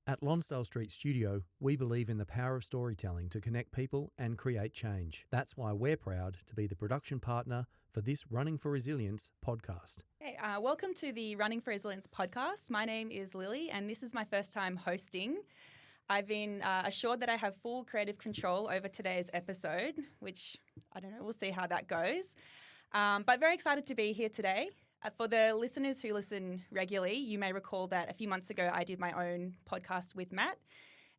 At Lonsdale Street Studio, we believe in the power of storytelling to connect people and create change. That's why we're proud to be the production partner for this Running for Resilience podcast. Hey, welcome to the Running for Resilience podcast. My name is Lili, and this is my first time hosting. I've been assured that I have full creative control over today's episode, which I don't know, we'll see how that goes. But very excited to be here today. For the listeners who listen regularly, you may recall that a few months ago I did my own podcast with Matt,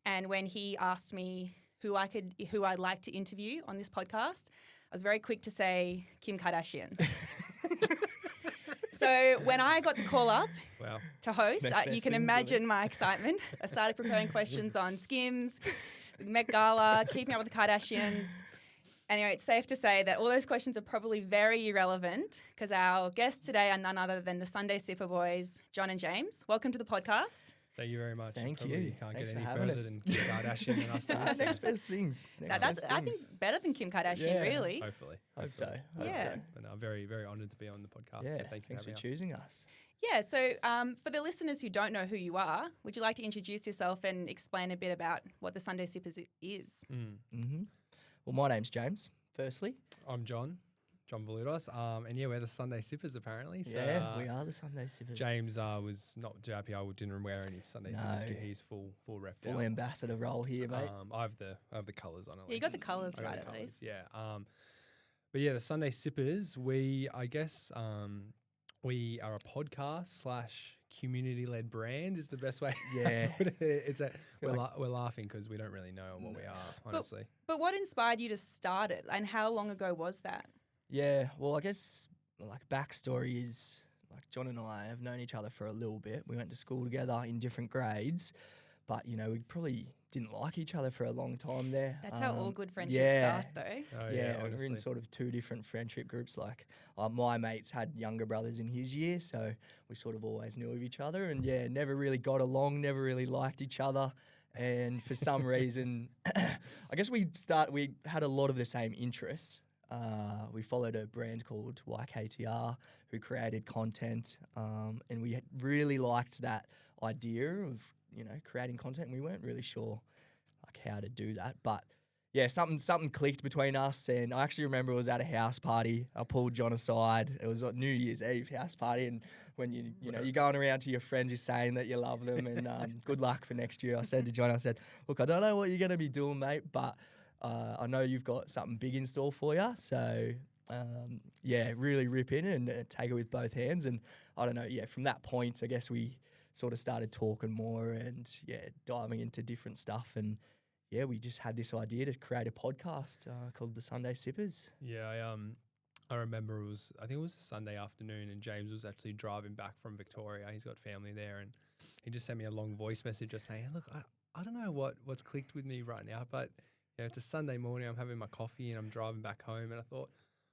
and when he asked me who I'd like to interview on this podcast, I was very quick to say Kim Kardashian. So when I got the call up to host, you can imagine my excitement. I started preparing questions on Skims, Met Gala, keeping up with the Kardashians. Anyway, it's safe to say that all those questions are probably very irrelevant because our guests today are none other than the Sunday Sipper boys, John and James. Welcome to the podcast. Thank you very much. Thank probably you. Can't Thanks get any for having further us. than Kim Kardashian and us two. Next best things. I think better than Kim Kardashian, really. Hopefully. Hope so. Yeah. But no, very, very honoured to be on the podcast. Yeah, So thank you thanks for having us. choosing us. Yeah, so for the listeners who don't know who you are, would you like to introduce yourself and explain a bit about what the Sunday Sippers is? Well, my name's James, firstly. I'm John Valudos. And yeah, we're the Sunday Sippers apparently. So, We are the Sunday Sippers. James was not too happy I didn't wear any Sunday Sippers. He's full rep Full now. ambassador role here, mate. I have the colours on it. Yeah, you got the colours I got right the at colours, least. Yeah. But yeah, the Sunday Sippers, we are a podcast / community-led brand is the best way. Yeah. to put it. We're laughing because we don't really know what we are, honestly. But what inspired you to start it, and how long ago was that? Yeah, well, I guess backstory is John and I have known each other for a little bit. We went to school together in different grades, but we probably didn't like each other for a long time there. That's how all good friendships start, though. Oh, Yeah, we're in honestly. sort of two different friendship groups. My mates had younger brothers in his year, so we sort of always knew of each other, and never really got along, never really liked each other. And for some reason, I guess we had a lot of the same interests. We followed a brand called YKTR who created content, and we really liked that idea of creating content. And we weren't really sure how to do that, but something clicked between us. And I actually remember it was at a house party. I pulled John aside. It was a New Year's Eve house party, and when you're going around to your friends, you're saying that you love them and good luck for next year. I said to John, look, I don't know what you're going to be doing, mate, but I know you've got something big in store for you. So really rip in and take it with both hands. And I don't know, from that point, I guess we sort of started talking more and diving into different stuff. And we just had this idea to create a podcast called The Sunday Sippers. Yeah, I remember I think it was a Sunday afternoon, and James was actually driving back from Victoria. He's got family there, and he just sent me a long voice message just saying, look, I don't know what's clicked with me right now, but it's a Sunday morning, I'm having my coffee and I'm driving back home, and I thought,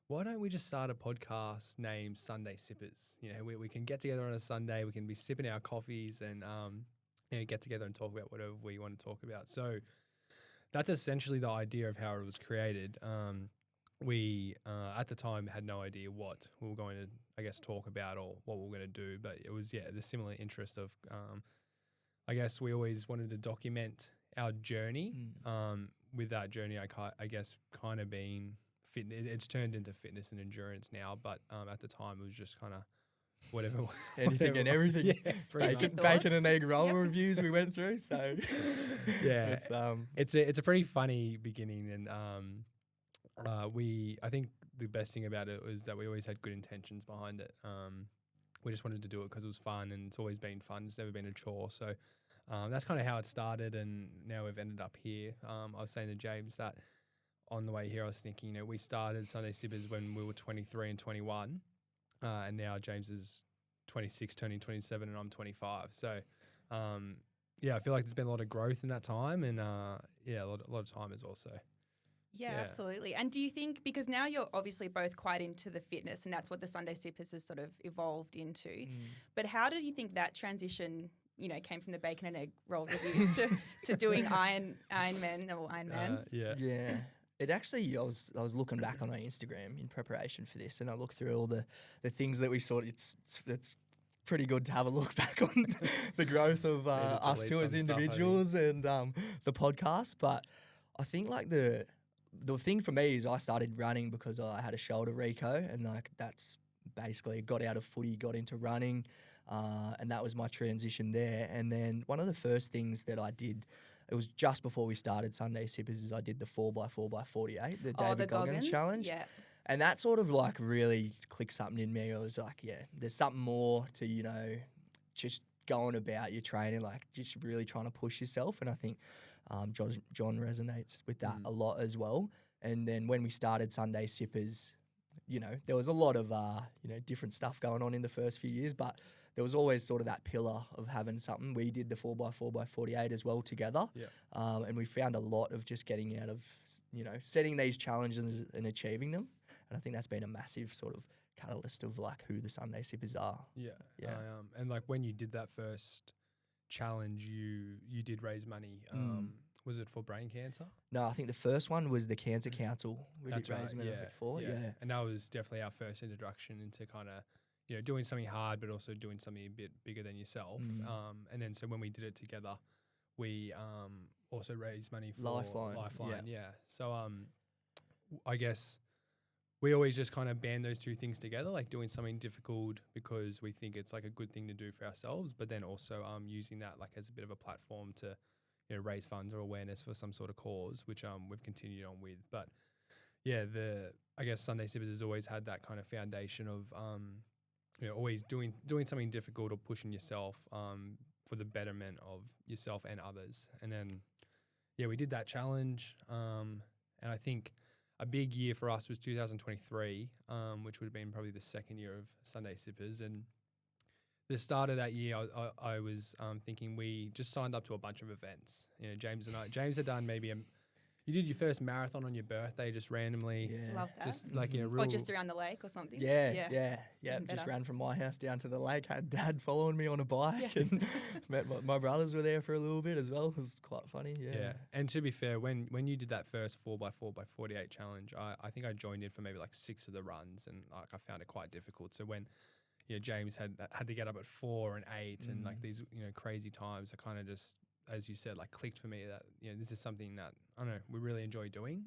why don't we just start a podcast named Sunday Sippers? We can get together on a Sunday, we can be sipping our coffees and get together and talk about whatever we want to talk about. So that's essentially the idea of how it was created. We at the time had no idea what we were going to, I guess, talk about or what we were going to do, but it was the similar interest of, I guess we always wanted to document our journey. With that journey, I guess kind of being fit. It's turned into fitness and endurance now, but at the time it was just kind of whatever. Anything and everything. Yeah, bacon and egg roll reviews we went through. So yeah, it's a pretty funny beginning, and I think the best thing about it was that we always had good intentions behind it. We just wanted to do it because it was fun, and it's always been fun. It's never been a chore. So that's kind of how it started, and now we've ended up here. I was saying to James that on the way here, I was thinking, we started Sunday Sippers when we were 23 and 21, and now James is 26, turning 27, and I'm 25. So I feel like there's been a lot of growth in that time, and a lot of time as well. So. Yeah, absolutely. And do you think, because now you're obviously both quite into the fitness, and that's what the Sunday Sippers has sort of evolved into, but how did you think that transition, came from the bacon and egg roll reviews to doing Ironman or Ironmans? Yeah. It actually, I was looking back on my Instagram in preparation for this, and I looked through all the things that we saw. It's pretty good to have a look back on the growth of us two as individuals and the podcast. But I think like the thing for me is I started running because I had a shoulder reco, and like that's basically got out of footy, got into running, and that was my transition there. And then one of the first things that I did, it was just before we started Sunday Sippers, is I did the 4x4x48, the David Goggins challenge. Yeah. And that sort of like really clicked something in me. I was like, yeah, there's something more to, you know, just going about your training, like just really trying to push yourself. And I think John resonates with that a lot as well. And then when we started Sunday Sippers, you know, there was a lot of, you know, different stuff going on in the first few years, but there was always sort of that pillar of having something. We did the 4x4x48 as well together. Yeah. And we found a lot of just getting out of, you know, setting these challenges and achieving them. And I think that's been a massive sort of catalyst of like who the Sunday Sippers are. Yeah. Yeah. And like when you did that first challenge, you did raise money. Was it for brain cancer? No, I think the first one was the Cancer Council. We did raise money for. Yeah. And that was definitely our first introduction into kind of, you know, doing something hard, but also doing something a bit bigger than yourself. And then so when we did it together, we also raised money for Lifeline. Yeah. So I guess we always just kind of band those two things together, like doing something difficult because we think it's like a good thing to do for ourselves, but then also using that like as a bit of a platform to, you know, raise funds or awareness for some sort of cause, which we've continued on with. But yeah, I guess Sunday Sippers has always had that kind of foundation of you know, always doing something difficult or pushing yourself for the betterment of yourself and others. And then yeah, we did that challenge, and I think a big year for us was 2023, which would have been probably the second year of Sunday Sippers. And the start of that year, I was thinking we just signed up to a bunch of events. You know, James had done maybe you did your first marathon on your birthday, just randomly. Yeah. Love that. Just like, you know, Or just around the lake or something. Yeah. Even Just better. ran from my house down to the lake. Had Dad following me on a bike, and met my brothers were there for a little bit as well. It was quite funny. Yeah. And to be fair, when you did that first 4x4x48 challenge, I think I joined in for maybe like 6 of the runs, and like I found it quite difficult. So when, you know, James had to get up at 4 and 8 and like these, you know, crazy times, I kind of just, as you said, like clicked for me that, you know, this is something that, I don't know, we really enjoy doing.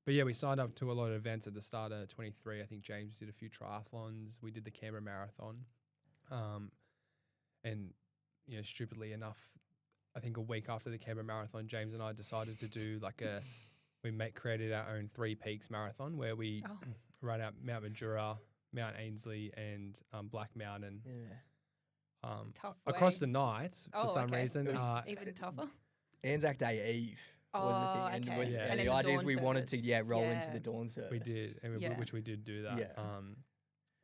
But yeah, we signed up to a lot of events at the start of 23. I think James did a few triathlons. We did the Canberra-marathon. And, you know, stupidly enough, I think a week after the Canberra-marathon, James and I decided to do like created our own 3 Peaks marathon where we ran out Mount Majura, Mount Ainsley and Black Mountain. Yeah. Tough across way. the night for some reason. It was even tougher. Anzac Day Eve was the thing. okay. And, And then the the idea is dawn we wanted to service. roll Yeah. into the dawn service. We did, and which we did do that. Yeah.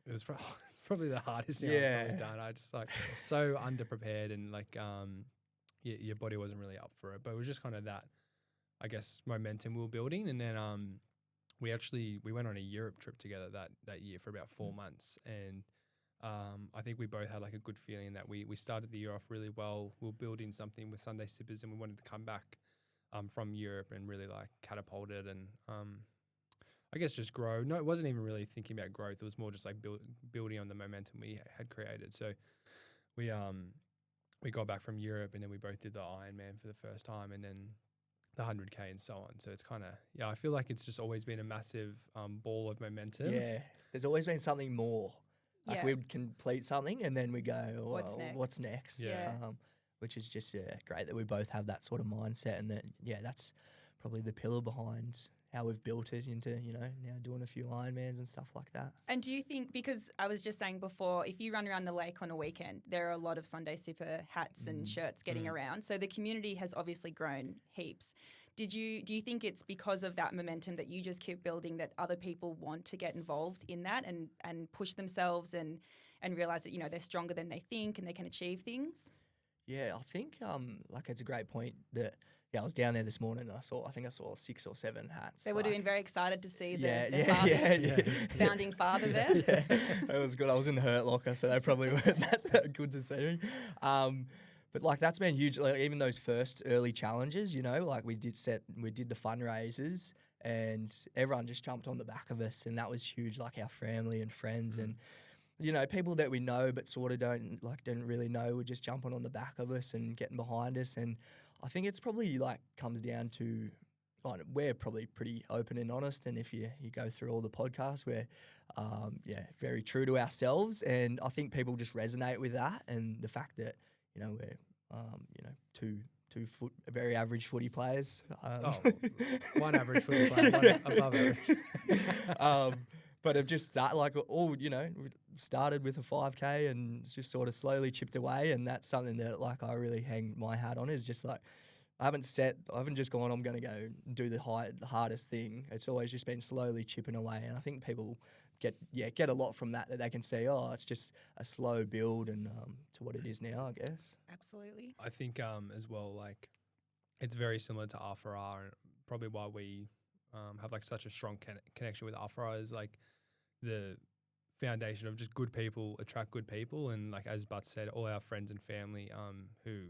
It was it's probably the hardest thing I've probably done. I just like so underprepared and like your body wasn't really up for it. But it was just kind of that, I guess, momentum we were building. And then we went on a Europe trip together that year for about 4 months. And I think we both had like a good feeling that we started the year off really well. We were building something with Sunday Sippers, and we wanted to come back from Europe and really like catapult it and I guess just grow. No, it wasn't even really thinking about growth. It was more just like building on the momentum we had created. So we got back from Europe, and then we both did the Ironman for the first time, and then the 100K and so on. So it's kind of, I feel like it's just always been a massive ball of momentum. Yeah. There's always been something more. Like Yeah. we'd complete something and then we go, well, What's next? what's next? Yeah. Which is just great that we both have that sort of mindset, and that, that's probably the pillar behind how we've built it into, you know, now doing a few Ironmans and stuff like that. And do you think, because I was just saying before, if you run around the lake on a weekend, there are a lot of Sunday Sipper hats and shirts getting around. So the community has obviously grown heaps. Do you think it's because of that momentum that you just keep building that other people want to get involved in that and push themselves and realize that, you know, they're stronger than they think and they can achieve things? Yeah, I think like it's a great point that I was down there this morning and I saw 6 or 7 hats. They would have been very exted to see Yeah, the father, yeah. founding father there. Yeah, it was good. I was in the hurt locker, so they probably weren't that good to see me. But like that's been huge. Like even those first early challenges, you know, like we did the fundraisers, and everyone just jumped on the back of us, and that was huge. Like our family and friends, and people that we know but sort of don't really know were just jumping on the back of us and getting behind us. And I think it's probably comes down to, we're probably pretty open and honest. And if you go through all the podcasts, we're very true to ourselves. And I think people just resonate with that and the fact that, we're, two very average footy players. One average footy player, one above average. But have just started with a 5K and just sort of slowly chipped away. And that's something that I really hang my hat on, is just I haven't just gone, I'm going to go do the hardest thing. It's always just been slowly chipping away. And I think people get a lot from that they can see, it's just a slow build and to what it is now, I guess. Absolutely. I think as well, it's very similar to R4R, and probably why we have such a strong connection with R4R is the foundation of just good people attract good people. And as Butts said, all our friends and family who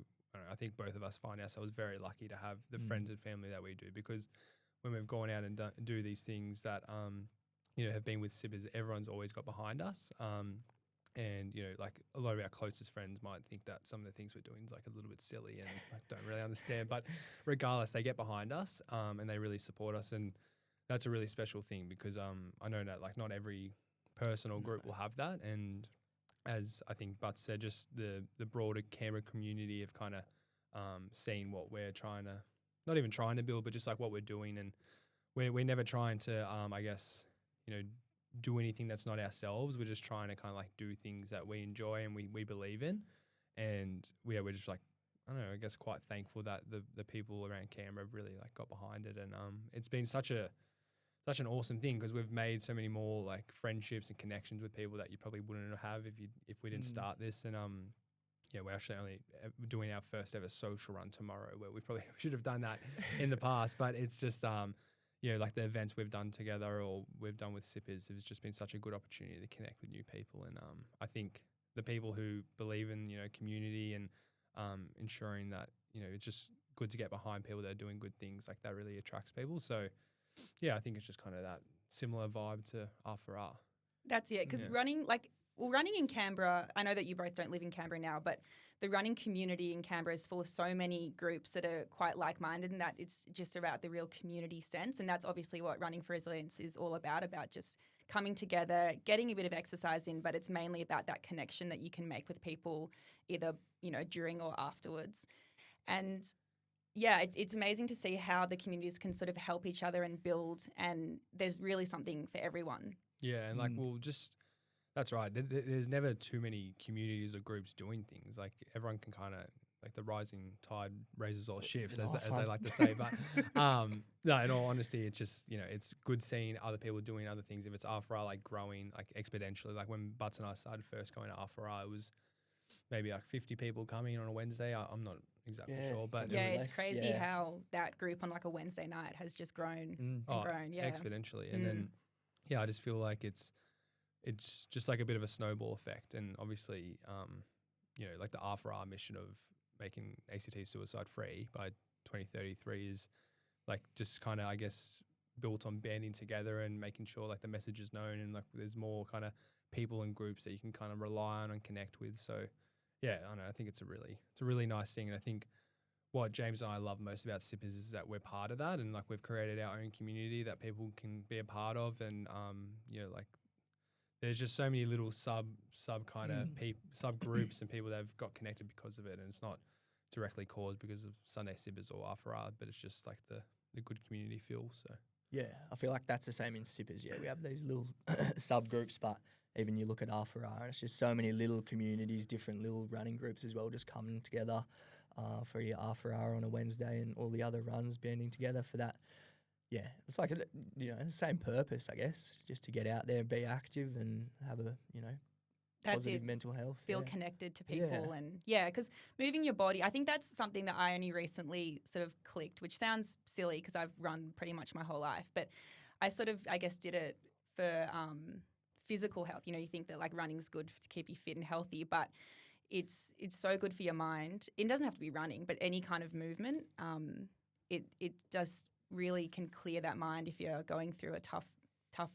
I think both of us find ourselves very lucky to have the friends and family that we do, because when we've gone out and do these things that have been with Sippers, everyone's always got behind us. And, a lot of our closest friends might think that some of the things we're doing is a little bit silly and don't really understand. But regardless, they get behind us and they really support us. And that's a really special thing, because I know that not every person or group will have that. And as I think Butts said, just the broader Canberra community have kind of seen what we're trying to, not even trying to build, but just what we're doing. And we're never trying to, do anything that's not ourselves. We're just trying to kind of do things that we enjoy and we believe in. And we're just I don't know, I guess quite thankful that the people around Canberra have really got behind it. And it's been such an awesome thing, because we've made so many more friendships and connections with people that you probably wouldn't have if we didn't start this. And we're actually only doing our first ever social run tomorrow, where we probably should have done that in the past, but it's just the events we've done together or we've done with Sippers, it's just been such a good opportunity to connect with new people. And I think the people who believe in community and ensuring that it's just good to get behind people that are doing good things, that really attracts people. So I think it's just kind of that similar vibe to R4R. That's it, because running in Canberra, I know that you both don't live in Canberra now, but the running community in Canberra is full of so many groups that are quite like-minded, and that it's just about the real community sense. And that's obviously what Running for Resilience is all about just coming together, getting a bit of exercise in, but it's mainly about that connection that you can make with people either, during or afterwards. And it's amazing to see how the communities can sort of help each other and build, and there's really something for everyone. Yeah, and that's right. There's never too many communities or groups doing things. Everyone can kind of, the rising tide raises all ships, as they like to say. But no, in all honesty, it's just, it's good seeing other people doing other things. If it's R4R, growing exponentially. When Butts and I started first going to R4R, it was maybe 50 people coming on a Wednesday. I'm not exactly sure, but it's crazy how that group on a Wednesday night has just grown and grown. Yeah, exponentially. And then I just feel it's just a bit of a snowball effect. And obviously, the R4R mission of making ACT suicide free by 2033 is just kind of, I guess, built on banding together and making sure the message is known, and there's more kind of people and groups that you can kind of rely on and connect with. So I don't know, I think it's a really nice thing. And I think what James and I love most about Sippers is that we're part of that, and we've created our own community that people can be a part of. And there's just so many little sub kind of subgroups and people that have got connected because of it. And it's not directly caused because of Sunday Sippers or R4R, but it's just the good community feel. So yeah, I feel that's the same in Sippers. Yeah, we have these little subgroups, but even you look at R4R, and it's just so many little communities, different little running groups as well, just coming together for your R4R on a Wednesday, and all the other runs banding together for that. Yeah, it's the same purpose, I guess, just to get out there, be active, and have a positive mental health. Feel connected to people, and because moving your body, I think that's something that I only recently sort of clicked, which sounds silly because I've run pretty much my whole life, but I sort of, I guess, did it for physical health. You think that running's good to keep you fit and healthy, but it's so good for your mind. It doesn't have to be running, but any kind of movement, it just really can clear that mind if you're going through a tough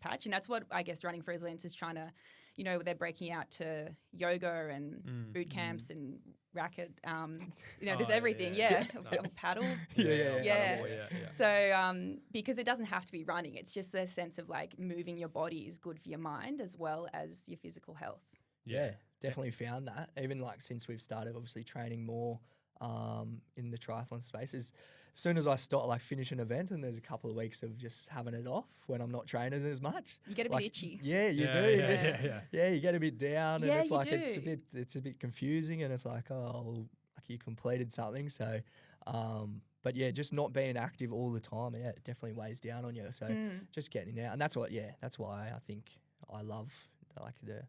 patch. And that's what I guess Running for Resilience is trying to they're breaking out to yoga and boot camps and racket. There's everything. Yeah. Paddle. Yeah. So because it doesn't have to be running, it's just the sense of like moving your body is good for your mind as well as your physical health. Yeah, definitely found that. Even like since we've started obviously training more in the triathlon space, as soon as I start like finish an event and there's a couple of weeks of just having it off when I'm not training as much. You get a bit itchy. Yeah, you do. You get a bit down and it's like do. it's a bit confusing and it's like, oh, like you completed something. So but yeah, just not being active all the time, it definitely weighs down on you. So just getting out. And that's why I think I love like the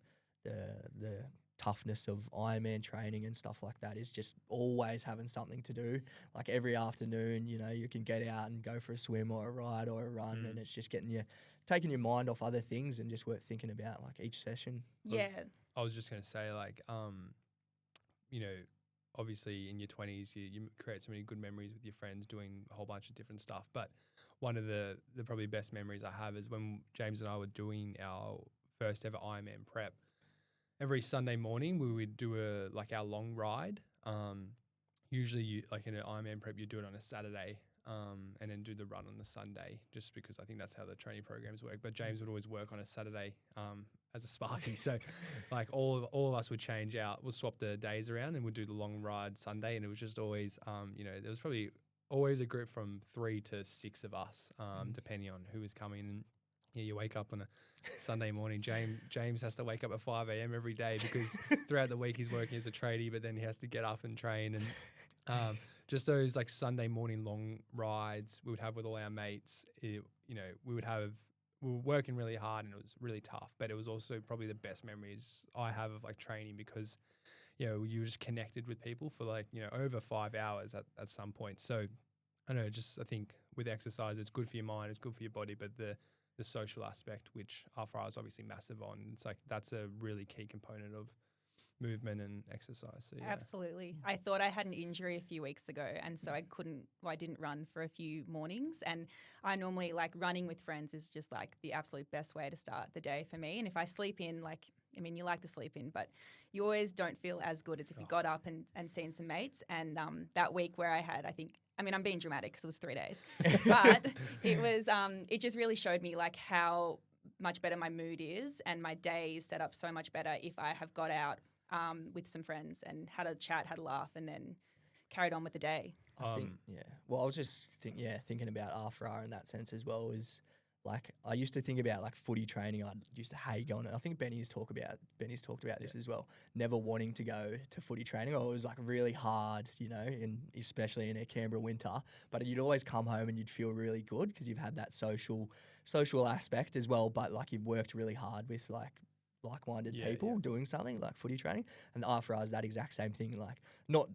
toughness of Ironman training and stuff like that is just always having something to do. Like every afternoon, you can get out and go for a swim or a ride or a run and it's just taking your mind off other things and just thinking about like each session. Yeah. I was just going to say like, obviously in your 20s, you create so many good memories with your friends doing a whole bunch of different stuff. But one of the probably best memories I have is when James and I were doing our first ever Ironman prep. Every Sunday morning we would do our long ride. Usually like in an Ironman prep, you do it on a Saturday and then do the run on the Sunday, just because I think that's how the training programs work. But James would always work on a Saturday as a Sparky. So like all of us would change out. We'll swap the days around and we'd do the long ride Sunday. And it was just always, there was probably always a group from 3 to 6 of us, depending on who was coming. And you wake up on a Sunday morning. James has to wake up at 5 a.m. every day because throughout the week he's working as a tradie, but then he has to get up and train. And just those like Sunday morning long rides we would have with all our mates. We were working really hard and it was really tough, but it was also probably the best memories I have of like training because, you were just connected with people for like, over 5 hours at some point. So I don't know, I think with exercise, it's good for your mind, it's good for your body, but the social aspect, which RFR is obviously massive on, it's like that's a really key component of movement and exercise. So, yeah. Absolutely. I thought I had an injury a few weeks ago and so I didn't run for a few mornings, and I normally like running with friends is just like the absolute best way to start the day for me. And if I sleep in, you like to sleep in, but you always don't feel as good as if you got up and seen some mates. And that week where I had, I'm being dramatic because it was 3 days, but it was, it just really showed me like how much better my mood is and my day is set up so much better if I have got out with some friends and had a chat, had a laugh, and then carried on with the day. I think, Well, I was just thinking about RFR in that sense as well. Is like I used to think about like footy training. I used to hate going. I think Benny's talked about this as well. Never wanting to go to footy training, or it was like really hard, especially in a Canberra winter. But you'd always come home and you'd feel really good because you've had that social aspect as well. But like you've worked really hard with like-minded people doing something like footy training, and the RFR is that exact same thing. Like not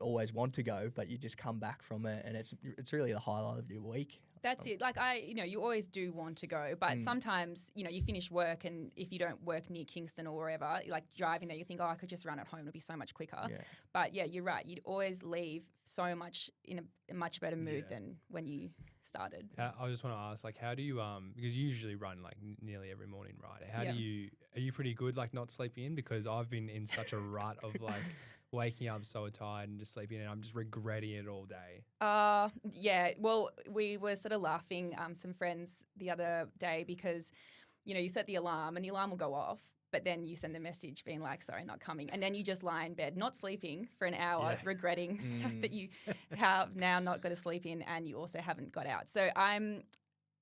always want to go, but you just come back from it, and it's really the highlight of your week. That's it. Like you always do want to go, but sometimes, you finish work and if you don't work near Kingston or wherever, like driving there, you think, I could just run at home. It'll be so much quicker. Yeah. But yeah, you're right. You'd always leave so much in a much better mood than when you started. I just want to ask, like, how do you, because you usually run like nearly every morning, right? Are you pretty good, like not sleeping in? Because I've been in such a rut of like, waking up so tired and just sleeping, and I'm just regretting it all day. Yeah. Well, we were sort of laughing, some friends the other day because, you set the alarm and the alarm will go off, but then you send the message being like, sorry, not coming. And then you just lie in bed, not sleeping for an hour, regretting that you have now not got to sleep in and you also haven't got out. So I'm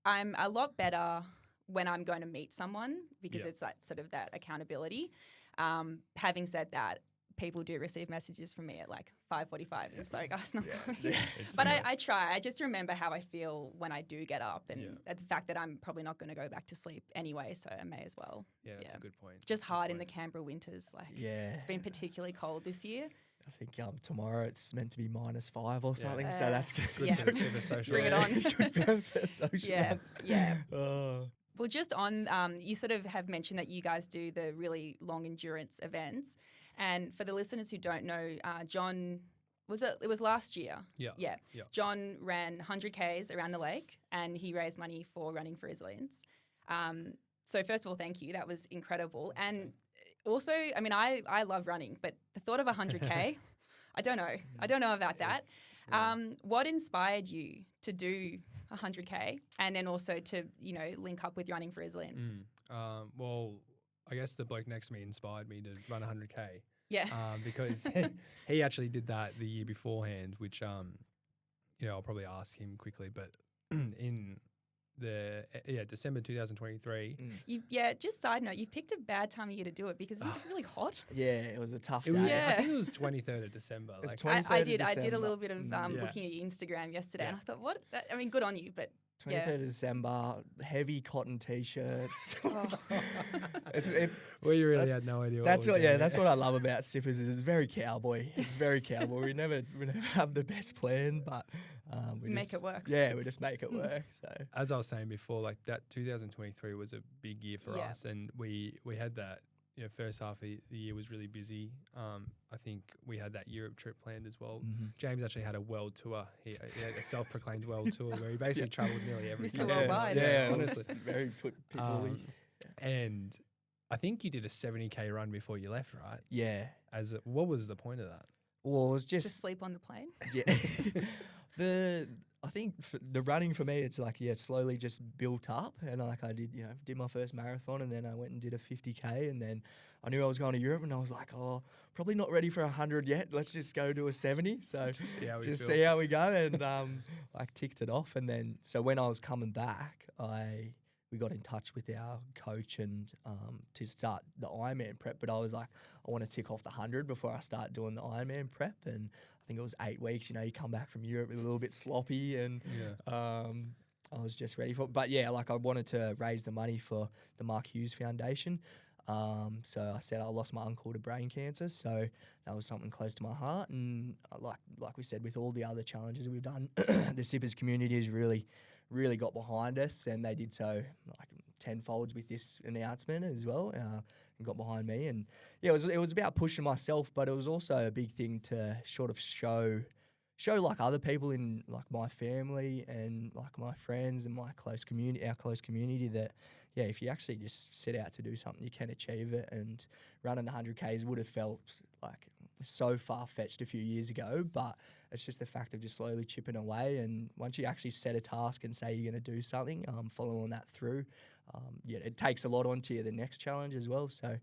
a lot better when I'm going to meet someone because it's that sort of that accountability. Having said that, people do receive messages from me at like 5:45 and sorry guys, not coming. But I try. I just remember how I feel when I do get up and the fact that I'm probably not going to go back to sleep anyway, so I may as well. Yeah, that's a good point. Just hard in the Canberra winters. Like it's been particularly cold this year. I think tomorrow it's meant to be -5 or something, so that's good. Super social. Bring it on. Good for social. Yeah. Well, just on, you sort of have mentioned that you guys do the really long endurance events. And for the listeners who don't know, John, it was last year? Yeah. John ran 100 Ks around the lake and he raised money for Running for Resilience. So first of all, thank you. That was incredible. And also, I mean, I love running, but the thought of 100K, I don't know. I don't know about that. What inspired you to do 100K and then also to, link up with Running for Resilience? Well, I guess the bloke next to me inspired me to run 100K. Yeah. Because he actually did that the year beforehand, which, I'll probably ask him quickly, but in December 2023. Just side note, you've picked a bad time of year to do it because it's really hot. Yeah, it was a tough It day. was, I think it was 23rd of December. It was Like, 23rd I of did a December. little bit of looking at your Instagram yesterday, and I thought, good on you, but 23rd of December, heavy cotton t-shirts. we really had no idea. That's what I love about Sippers is it's very cowboy. It's very cowboy. We never have the best plan, but we make just it work. Yeah, we just make it work. So as I was saying before, like that 2023 was a big year for us, and we had that. First half of the year was really busy. I think we had that Europe trip planned as well. James actually had a world tour. He had a self-proclaimed world tour where he basically travelled nearly every Mr. Worldwide. Yeah, honestly. Very people. And I think you did a 70K run before you left, right? Yeah. What was the point of that? Well, it was just sleep on the plane. Yeah. I think the running for me, it's like, slowly just built up. And like I did my first marathon, and then I went and did a 50K, and then I knew I was going to Europe, and I was like, probably not ready for 100 yet. Let's just go to a 70. So see how we go. And I ticked it off. And then, so when I was coming back, we got in touch with our coach and to start the Ironman prep. But I was like, I want to tick off the 100 before I start doing the Ironman prep. And I think it was 8 weeks. You come back from Europe a little bit sloppy, and I was just ready for it. But I wanted to raise the money for the Mark Hughes Foundation. So I said I lost my uncle to brain cancer, so that was something close to my heart. And like we said, with all the other challenges we've done, the Sippers community has really got behind us, and they did so like tenfolds with this announcement as well, and got behind me. And it was about pushing myself, but it was also a big thing to sort of show like other people in like my family and like my friends and our close community that if you actually just set out to do something, you can achieve it. And running the 100Ks would have felt like so far-fetched a few years ago, but it's just the fact of just slowly chipping away. And once you actually set a task and say you're going to do something, following that through, it takes a lot onto you the next challenge as well. So,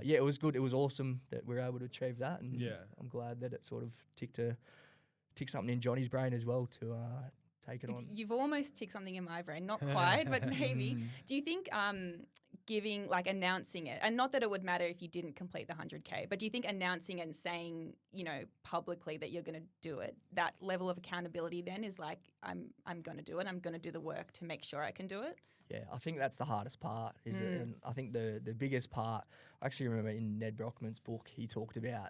it was good. It was awesome that we were able to achieve that. And I'm glad that it sort of ticked something in Johnny's brain as well to take it on. You've almost ticked something in my brain, not quite, but maybe. Do you think announcing it, and not that it would matter if you didn't complete the 100K, but do you think announcing it and saying, publicly that you're going to do it, that level of accountability then is like, I'm going to do it, I'm going to do the work to make sure I can do it? Yeah, I think that's the hardest part, is it? And I think the biggest part, I actually remember in Ned Brockmann's book, he talked about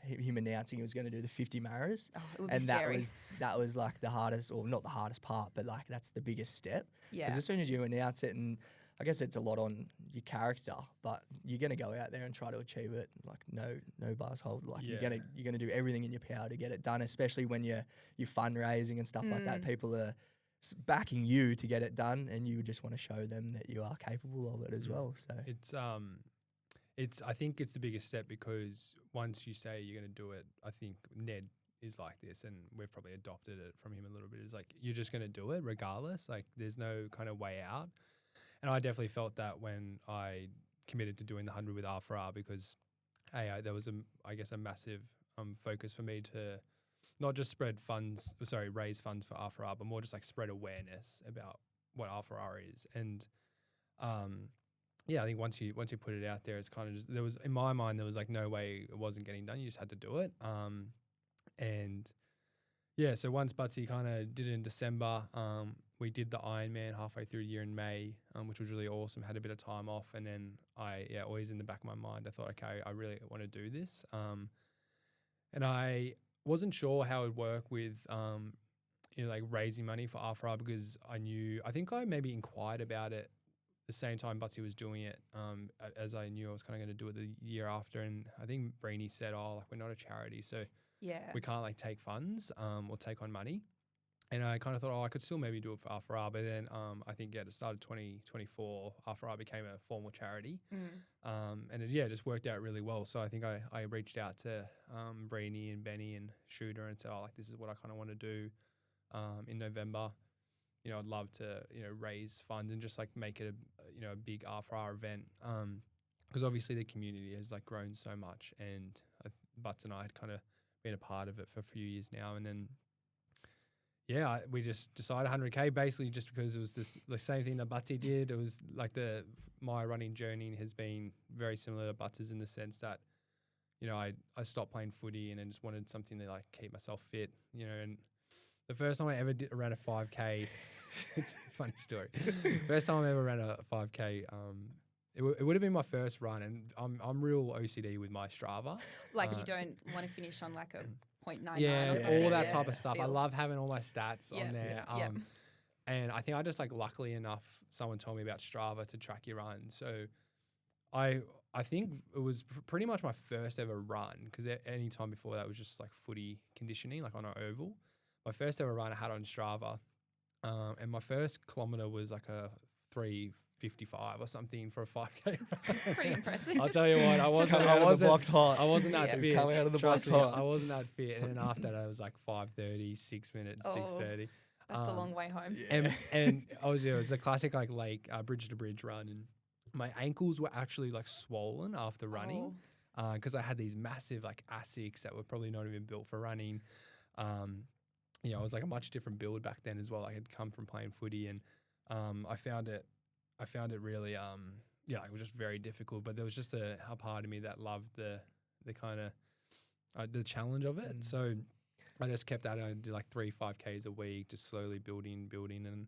him announcing he was going to do the 50 Maras. Oh, it would be scary. that was like the hardest, or not the hardest part, but like that's the biggest step. Yeah. Because as soon as you announce it, and I guess it's a lot on your character, but you're going to go out there and try to achieve it. Like no bars hold. Like you're gonna do everything in your power to get it done, especially when you're fundraising and stuff like that. People are backing you to get it done, and you just want to show them that you are capable of it as well. So I think it's the biggest step, because once you say you're going to do it, I think Ned is like this, and we've probably adopted it from him a little bit. It's like, you're just going to do it regardless. Like there's no kind of way out. And I definitely felt that when I committed to doing the 100 with R4R, because there was a massive focus for me to not just raise funds for R4R, but more just like spread awareness about what R4R is. And I think once you put it out there, it's kind of just, there was, in my mind, there was like no way it wasn't getting done. You just had to do it. So once Butsy kind of did it in December, we did the Ironman halfway through the year in May, which was really awesome. Had a bit of time off, and then always in the back of my mind, I thought, okay, I really want to do this. And I wasn't sure how it would work with, like raising money for R4R, because I think I maybe inquired about it the same time Butsy was doing it, as I knew I was kind of going to do it the year after. And I think Brainy said, we're not a charity, so we can't like take funds or take on money. And I kind of thought, I could still maybe do it for RFR, but then I think at the start of 2024, RFR became a formal charity, and it just worked out really well. So I think I reached out to Breeny and Benny and Shooter and said, this is what I kind of want to do in November. I'd love to raise funds and just like make it a big RFR event, because obviously the community has like grown so much, and Butts and I had kind of been a part of it for a few years now, and then. Yeah, we just decided 100K basically just because it was the same thing that Butsy did. It was like my running journey has been very similar to Buts's in the sense that, I stopped playing footy and then just wanted something to like keep myself fit, and the first time I ever ran a 5K, it's a funny story. First time I ever ran a 5K, it would have been my first run, and I'm real OCD with my Strava. Like you don't want to finish on like a 0.99 yeah, or something. all that type of stuff. I Feels- love having all my stats on there. Yeah. And I think I just like luckily enough, someone told me about Strava to track your run. So I think it was pretty much my first ever run, because any time before that was just like footy conditioning, like on an oval. My first ever run I had on Strava, and my first kilometer was like a 3:55 or something for a 5K. Pretty impressive. I'll tell you what, I wasn't the blocks hot. I wasn't that Yeah. fit. Coming out of the Trust blocks me, hot. I wasn't that fit. And then after that, I was like 5:30, 6 minutes, Oh. 6:30. That's a long way home. And it was a classic like bridge to bridge run, and my ankles were actually like swollen after running, because I had these massive like Asics that were probably not even built for running. It was like a much different build back then as well. I had come from playing footy, and I found it really it was just very difficult. But there was just a part of me that loved the kind of the challenge of it. So I just kept at it. I did like 3 5Ks a week, just slowly building, and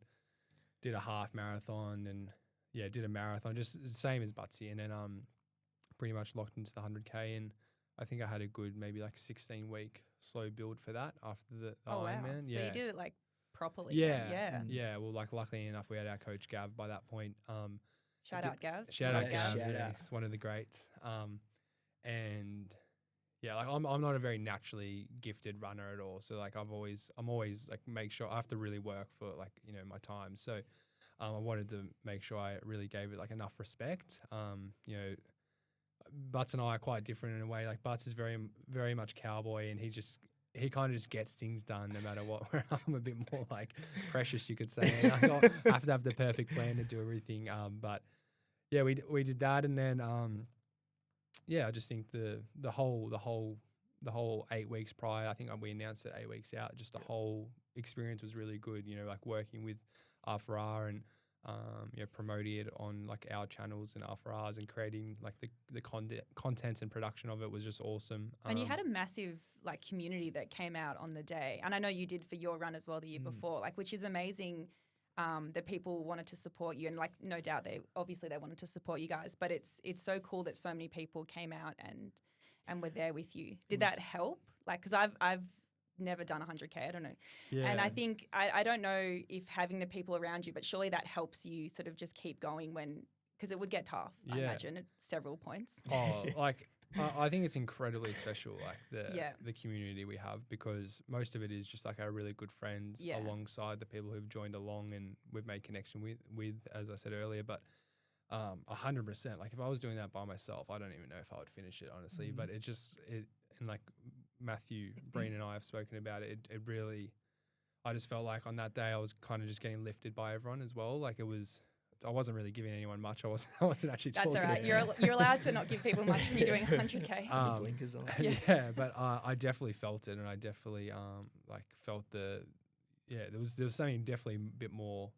did a half marathon, and did a marathon, just the same as Butsy, and then pretty much locked into the 100K, and I think I had a good maybe like 16-week slow build for that after the Ironman. So you did it like properly. Yeah. then. Yeah. Well, like luckily enough, we had our coach Gav by that point. Shout out, Gav. Shout out Yeah, Gav. shout out. He's one of the greats. And yeah, like I'm not a very naturally gifted runner at all. So like I'm always like make sure I have to really work for like, my time. So I wanted to make sure I really gave it like enough respect. Butts and I are quite different in a way. Like Butts is very, very much cowboy, and he kind of just gets things done no matter what. Where I'm a bit more like precious, you could say. And I have to have the perfect plan to do everything. But yeah, we did that, and then I just think the whole 8 weeks prior, I think we announced it 8 weeks out. Just the whole experience was really good. Like working with R4R and promoting it on like our channels and R4Rs, and creating like the contents and production of it was just awesome. And you had a massive like community that came out on the day, and I know you did for your run as well the year before, like, which is amazing. That people wanted to support you, and like no doubt they wanted to support you guys, but it's so cool that so many people came out and were there with you. Did that help? Like, because I've never done 100K, I don't know. Yeah. And I think I don't know if having the people around you, but surely that helps you sort of just keep going because it would get tough, I imagine, at several points. Oh, like I think it's incredibly special, like the community we have, because most of it is just like our really good friends alongside the people who've joined along and we've made connection with, as I said earlier. But 100%, like if I was doing that by myself, I don't even know if I would finish it, honestly. But and like Matthew, Breen and I have spoken about it. It really, I just felt like on that day I was kind of just getting lifted by everyone as well. Like I wasn't really giving anyone much. I wasn't actually talking. That's all right. You're allowed to not give people much when you're doing 100K. Blinkers on. But I definitely felt it, and I definitely like felt there was something definitely a bit more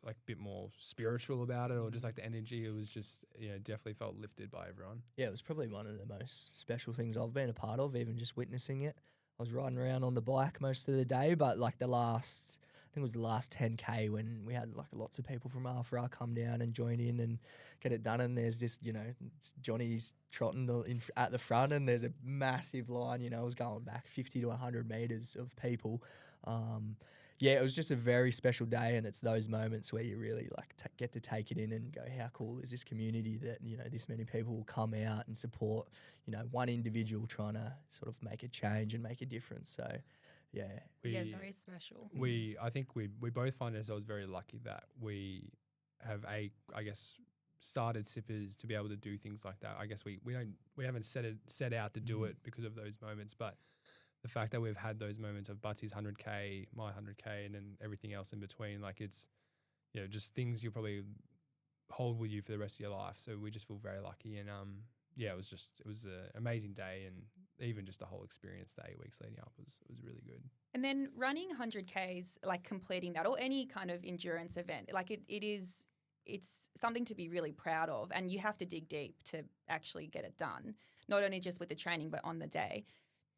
like a bit more spiritual about it, or just like the energy. It was just definitely felt lifted by everyone. Yeah, it was probably one of the most special things I've been a part of, even just witnessing it. I was riding around on the bike most of the day, but like I think it was the last 10K when we had like lots of people from R4R come down and join in and get it done. And there's this, it's Johnny's trotting at the front, and there's a massive line, it was going back 50 to 100 meters of people. It was just a very special day, and it's those moments where you really like get to take it in and go, how cool is this community that, this many people will come out and support, one individual trying to sort of make a change and make a difference. So Yeah, very special. I think we both find ourselves very lucky that we have I guess started Sippers to be able to do things like that. I guess we haven't set out to do it because of those moments, but the fact that we've had those moments of Butsy's 100K, my 100K, and then everything else in between, like it's, just things you'll probably hold with you for the rest of your life. So we just feel very lucky. And it was an amazing day. And even just the whole experience, the 8 weeks leading up was really good. And then running 100Ks, like completing that or any kind of endurance event, like it's something to be really proud of. And you have to dig deep to actually get it done, not only just with the training, but on the day.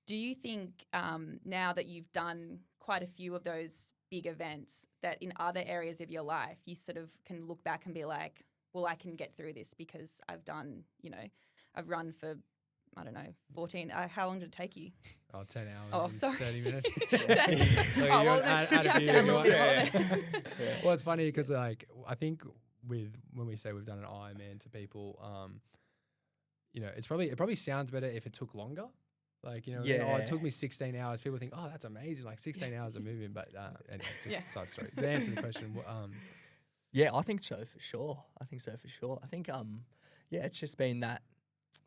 Do you think now that you've done quite a few of those big events that in other areas of your life you sort of can look back and be like, well, I can get through this because I've done, I've run for, I don't know, 14. How long did it take you? 10 hours. Oh, and sorry. 30 minutes. Well, then you have to have a little bit more. Well, it's funny because I think when we say we've done an Ironman to people, it probably sounds better if it took longer. Like, it took me 16 hours. People think, oh, that's amazing. Like 16 hours of movement. But anyway, just side story. To answer the question, I think so for sure. I think, it's just been that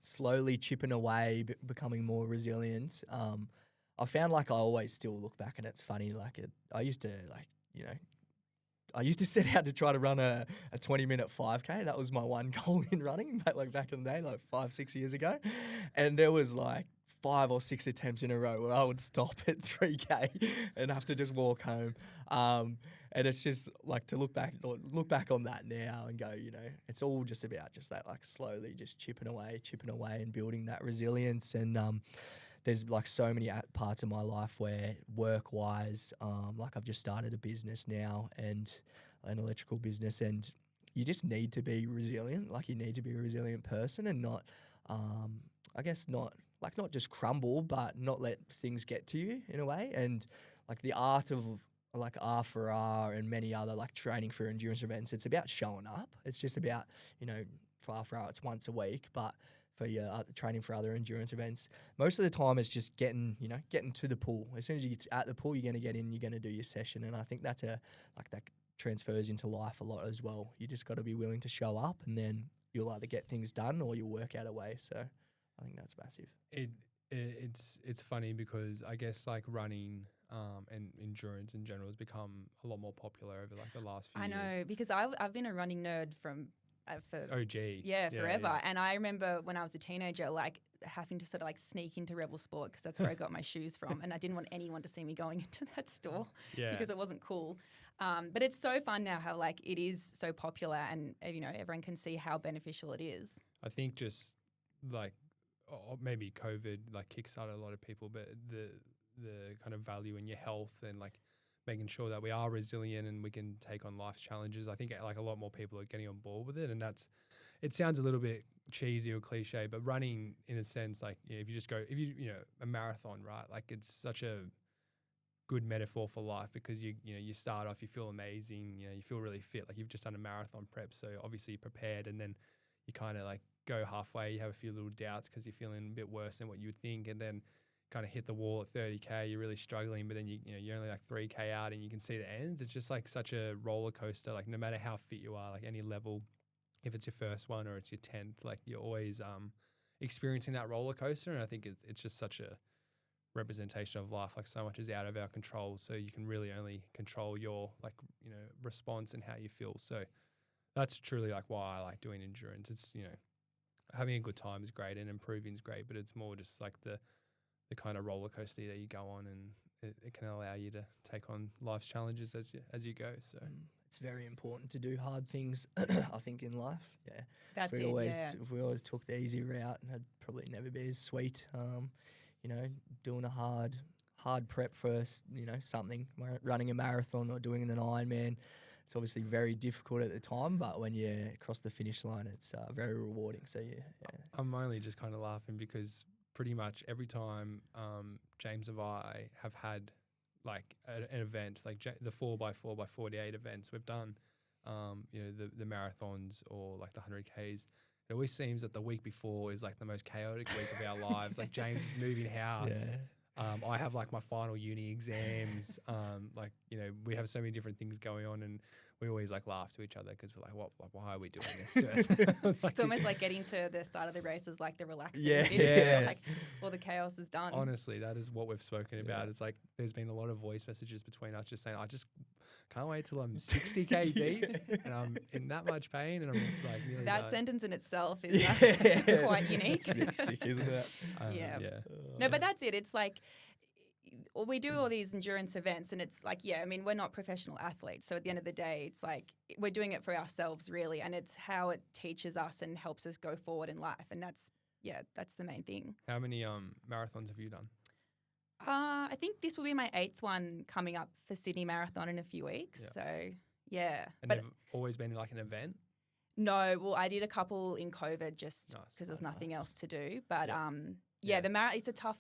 slowly chipping away, becoming more resilient. I found like I always still look back and it's funny. Like I used to set out to try to run a 20-minute 5K. That was my one goal in running, back in the day, like 5-6 years ago. And there was like 5 or 6 attempts in a row where I would stop at 3K and have to just walk home. And it's just like to look back on that now and go, it's all just about just that, like slowly just chipping away and building that resilience. And there's like so many parts of my life where work-wise, like I've just started a business now and an electrical business, and you just need to be resilient. Like you need to be a resilient person and not just crumble, but not let things get to you in a way. And like the art of like R4R and many other like training for endurance events, it's about showing up. It's just about, for R4R it's once a week, but for your training for other endurance events, most of the time it's just getting to the pool. As soon as you get at the pool, you're going to get in, you're going to do your session. And I think that transfers into life a lot as well. You just got to be willing to show up, and then you'll either get things done or you'll work out a way. So I think that's massive. It's funny because I guess like running and endurance in general has become a lot more popular over like the last few years. I know, because I've been a running nerd from for OG. Forever. Yeah. And I remember when I was a teenager, like having to sort of like sneak into Rebel Sport because that's where I got my shoes from, and I didn't want anyone to see me going into that store because it wasn't cool. But it's so fun now how like it is so popular, and everyone can see how beneficial it is. I think just like maybe COVID like kickstarted a lot of people, but the kind of value in your health and like making sure that we are resilient and we can take on life's challenges. I think like a lot more people are getting on board with it, and it sounds a little bit cheesy or cliche, but running in a sense, like if you a marathon, right? Like it's such a good metaphor for life because you start off, you feel amazing, you feel really fit, like you've just done a marathon prep, so obviously you're prepared, and then you kind of like go halfway, you have a few little doubts because you're feeling a bit worse than what you would think, and then kind of hit the wall at 30K, you're really struggling, but then you're only like 3K out and you can see the ends. It's just like such a roller coaster, like no matter how fit you are, like any level, if it's your first one or it's your 10th, like you're always experiencing that roller coaster. And I think it's just such a representation of life, like so much is out of our control, so you can really only control your response and how you feel. So that's truly like why I like doing endurance. It's having a good time is great and improving is great, but it's more just like the kind of roller coaster that you go on, and it can allow you to take on life's challenges as you go. So it's very important to do hard things, I think, in life. Yeah, That's if we always took the easy route, it'd probably never be as sweet. Doing a hard prep for something, running a marathon or doing an Ironman. It's obviously very difficult at the time, but when you cross the finish line, it's very rewarding. So yeah. I'm only just kind of laughing because pretty much every time James and I have had like an event, like the 4x4 by 48 events we've done, the marathons or like the 100Ks, it always seems that the week before is like the most chaotic week of our lives. Like James is moving house. I have like my final uni exams. Like, you know, we have so many different things going on, and we always like laugh to each other because we're like, "What? Why are we doing this?" It's almost like getting to the start of the race is like the relaxing Yeah. bit. Yes. Like all the chaos is done. Honestly, that is what we've spoken about. Yeah. It's like there's been a lot of voice messages between us just saying, I just can't wait till I'm 60K deep and I'm in that much pain and I'm like nearly That done. sentence in itself is quite unique. It's a bit sick, isn't it? Yeah. Yeah. No, but that's it. It's like we do all these endurance events and it's like, yeah, I mean, we're not professional athletes. So at the end of the day, it's like we're doing it for ourselves really. And it's how it teaches us and helps us go forward in life. And that's the main thing. How many marathons have you done? I think this will be my 8th one coming up for Sydney Marathon in a few weeks. Yeah. So yeah. And But they've always been like an event? no, well, I did a couple in COVID just Nice. because there's nothing Nice. else to do. But Yeah. it's a tough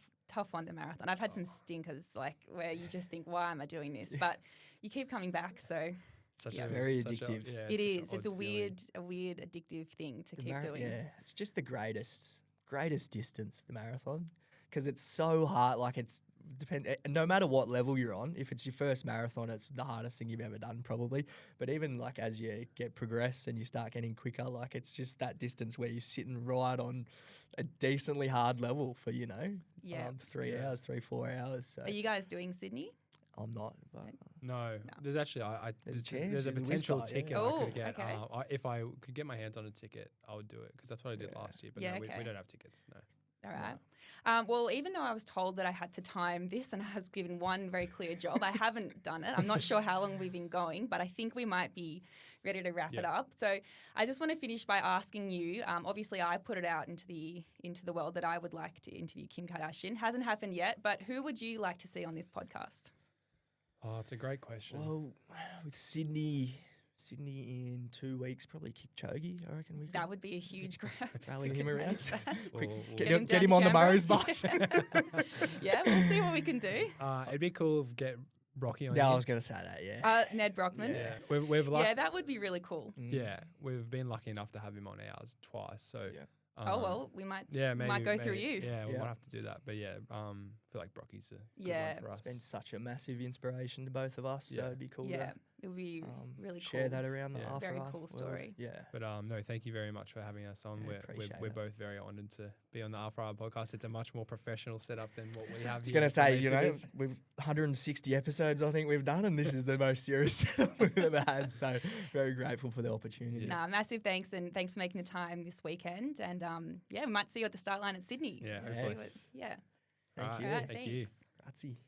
one, the marathon. I've had some stinkers like where you just think, why am I doing this? But you keep coming back. So Such It's very addictive. it is. such an It's a odd feeling. weird addictive thing to The keep doing. Yeah, it's just the greatest distance, the marathon, because it's so hard. Like no matter what level you're on, if it's your first marathon, it's the hardest thing you've ever done probably. But even like as you get progress and you start getting quicker, like it's just that distance where you're sitting right on a decently hard level for, you know, Yeah. 3 hours, 4 hours. So Are you guys doing Sydney? I'm not, but No, there's actually There's a chance, there's a there's a potential whiz bar, yeah. ticket I Oh, could get. okay. If I could get my hands on a ticket, I would do it because that's what I did Yeah. last year. But Yeah, no, we okay. don't have tickets. No. All right. Well, even though I was told that I had to time this and I was given one very clear job, I haven't done it. I'm not sure how long we've been going, but I think we might be ready to wrap it Yeah. up. So I just want to finish by asking you, obviously I put it out into the world that I would like to interview Kim Kardashian. Hasn't happened yet, but who would you like to see on this podcast? Oh, it's a great question. well, with Sydney in 2 weeks, probably Kipchoge. I reckon we That could would be a huge grab. rally We him could around. manage that. We'll- Get him him, down get him to on the Canberra. Murray's bus. Yeah, we'll see what we can do. It'd be cool to get Rocky on. Yeah, I here. was going to say that. Yeah. Ned Brockmann. Yeah, we've Yeah, that would be really cool. yeah, we've been lucky enough to have him on ours twice. So Yeah. Oh, well, we might yeah, maybe might go through you. Yeah, we Yeah. might have to do that. But yeah, I feel like Brocky's a good Yeah. one for us. It's been such a massive inspiration to both of us. So Yeah. it'd be cool Yeah, to it would be really share cool. that around the Yeah. Alpha Very Ra cool world. story. Yeah. But no, thank you very much for having us on. Yeah, we're appreciate we're it. both very honoured to be on the Alpha Hour podcast. It's a much more professional setup than what we have. I was here going to at say, Sunday Sitters. we've 160 episodes I think we've done, and this is the most serious setup we've ever had. So very grateful for the opportunity. Nah, massive thanks, and thanks for making the time this weekend. And we might see you at the start line at Sydney. Yeah, We'll see hopefully. what- yeah. Thank Alright, you. All right, Thank you. thanks. Grazie.